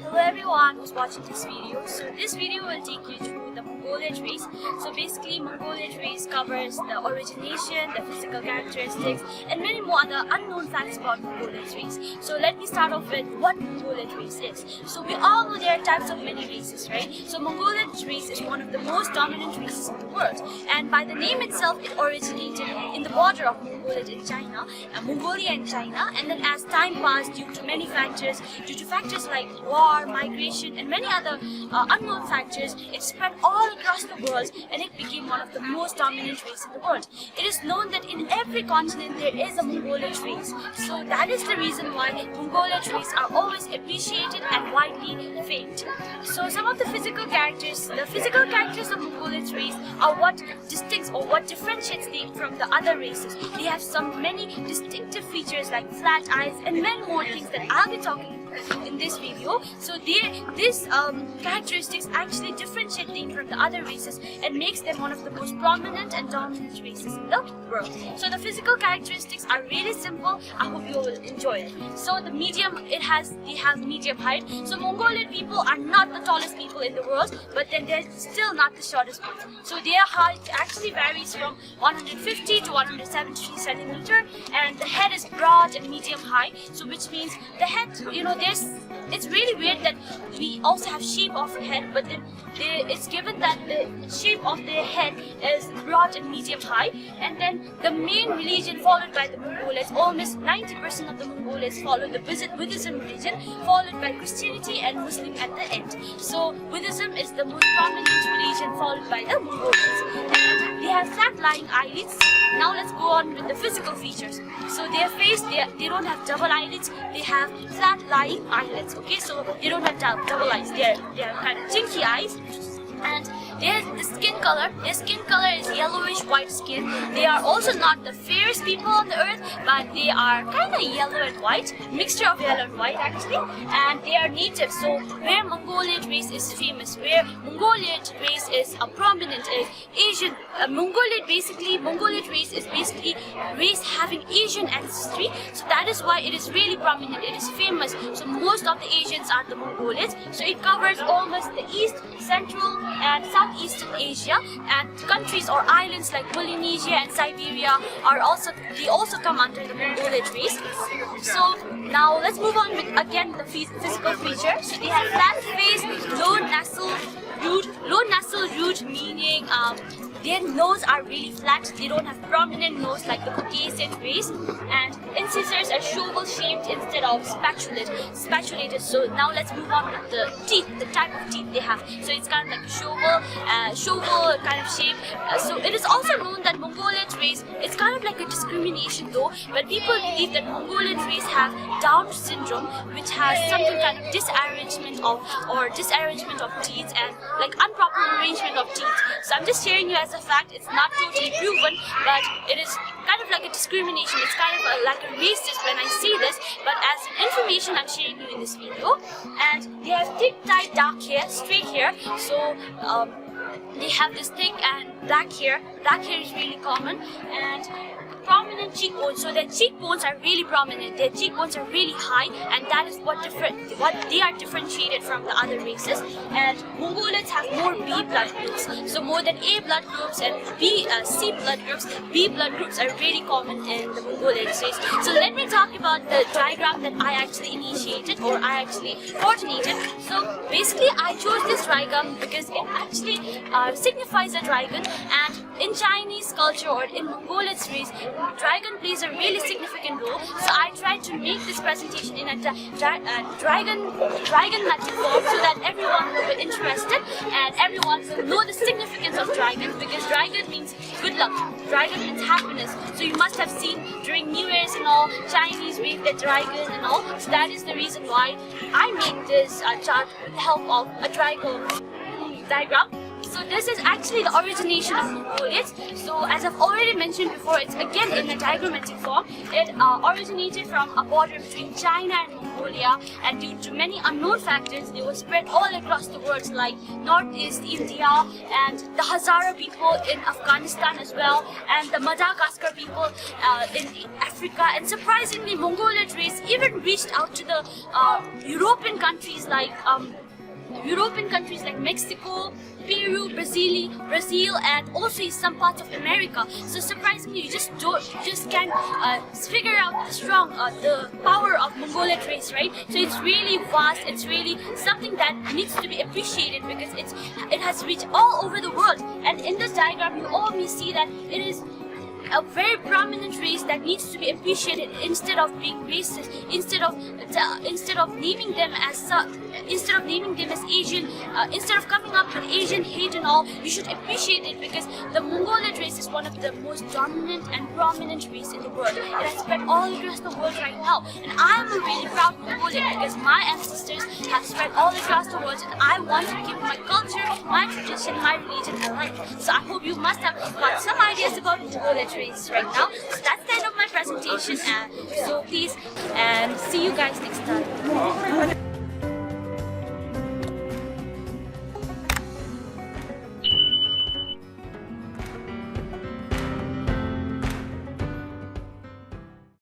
Hello everyone who's watching this video. So this video will take you through the Mongoloid race. So basically Mongoloid race covers the origination, the physical characteristics and many more other unknown facts about Mongoloid race. So let me start off with what Mongoloid race is. So we all know there are types of many races, right? So Mongoloid race is one of the most dominant races in the world, and by the name itself it originated in the border of Mongolia in China, Mongolia in China, and then as time passed due to many factors, like war, migration and many other unknown factors, it spread all across the world and it became one of the most dominant races in the world. It is known that in every continent there is a Mongoloid race. So that is the reason why Mongoloid race are always appreciated and widely famed. So some of the physical characters of Mongoloid race are what distincts or what differentiates them from the other races. They have many distinctive features like flat eyes and many more things that I'll be talking in this video. So these characteristics actually differentiate them from the other races and makes them one of the most prominent and dominant races in the world. So the physical characteristics are really simple. I hope you will enjoy it. So they have medium height. So Mongolian people are not the tallest people in the world, but then they're still not the shortest people. So their height actually varies from 150 to 173 centimeter, and the head is broad and medium high. So which means the head, it's really weird that we also have shape of head, but then it's given that the shape of the head is broad and medium high. And then the main religion followed by the Mongols, almost 90% of the Mongols follow the Buddhism religion, followed by Christianity and Muslim at the end. So Buddhism is the most prominent religion followed by the Mongols. And they have flat lying eyelids. Now let's go on with the physical features. So their face, they don't have double eyelids, they have flat lying eyelids. Okay, so they don't have double eyes, they are kind of chinky eyes. And their skin color is yellowish white skin. They are also not the fairest people on the earth, but they are kind of yellow and white, mixture of yellow and white actually. And they are native. So where Mongolian race is famous, where Mongolian race is prominent, is Asian. Mongolian race is basically race having Asian ancestry. So that is why it is really prominent. It is famous. So most of the Asians are the Mongolians. So it covers almost the East, Central and Southeastern Asia, and countries or islands like Polynesia and Siberia they also come under the Mongoloid race. So now let's move on with again the physical features. So they have flat face, low nasal root, meaning their nose are really flat. They don't have prominent nose like the Caucasian race, and incisors are shovel-shaped instead of spatulated. So now let's move on with the teeth, the type of teeth they have. So it's kind of like a shovel kind of shape. So it is also known that Mongolian race, it's kind of like a discrimination though, but people believe that Mongolian race have Down syndrome, which has something kind of disarrangement of teeth and like improper arrangement of teeth. So I'm just sharing you as a fact. It's not totally proven, but it is kind of like a discrimination. It's kind of like a racist when I see this, but as an information I'm sharing you in this video. And they have thick, tight, dark hair, straight hair. So they have this thick and black hair. Black hair is really common, and prominent cheekbones. So their cheekbones are really prominent. Their cheekbones are really high, and that is what they are differentiated from the other races. And Mongolians have more B blood groups. So more than A blood groups and C blood groups. B blood groups are really common in the Mongolian race. So let me talk about the diagram that I actually initiated or I actually coordinated. So basically I chose this diagram because it actually signifies a dragon, and in Chinese culture or in Mongolian race, dragon plays a really significant role. So I tried to make this presentation in a dragon-matic form so that everyone will be interested and everyone will know the significance of dragon, because dragon means good luck. Dragon means happiness. So you must have seen during New Year's and all, Chinese wave the dragon and all. So that is the reason why I made this chart with the help of a dragon diagram. So this is actually the origination of Mongolians. So as I've already mentioned before, it's again in a diagrammatic form. It originated from a border between China and Mongolia, and due to many unknown factors, they were spread all across the world, like Northeast India and the Hazara people in Afghanistan as well, and the Madagascar people in Africa. And surprisingly, Mongoloid race even reached out to the European countries like Mexico, Peru, Brazil, and also some parts of America. So surprisingly, you just can't figure out the power of Mongoloid race, right? So it's really vast. It's really something that needs to be appreciated because it has reached all over the world. And in this diagram, you all may see that it is a very prominent race that needs to be appreciated instead of being racist, instead of naming them as Asian, instead of coming up with Asian hate and all. You should appreciate it because the Mongoloid race is one of the most dominant and prominent race in the world. It has spread all across the world right now, and I am a really proud Mongolian because my ancestors have spread all across the world, and I want to keep my culture, my tradition, my religion alive. So I hope you must have got some ideas about Mongolian race right now. So that's the end of my presentation, and so please, and see you guys next time.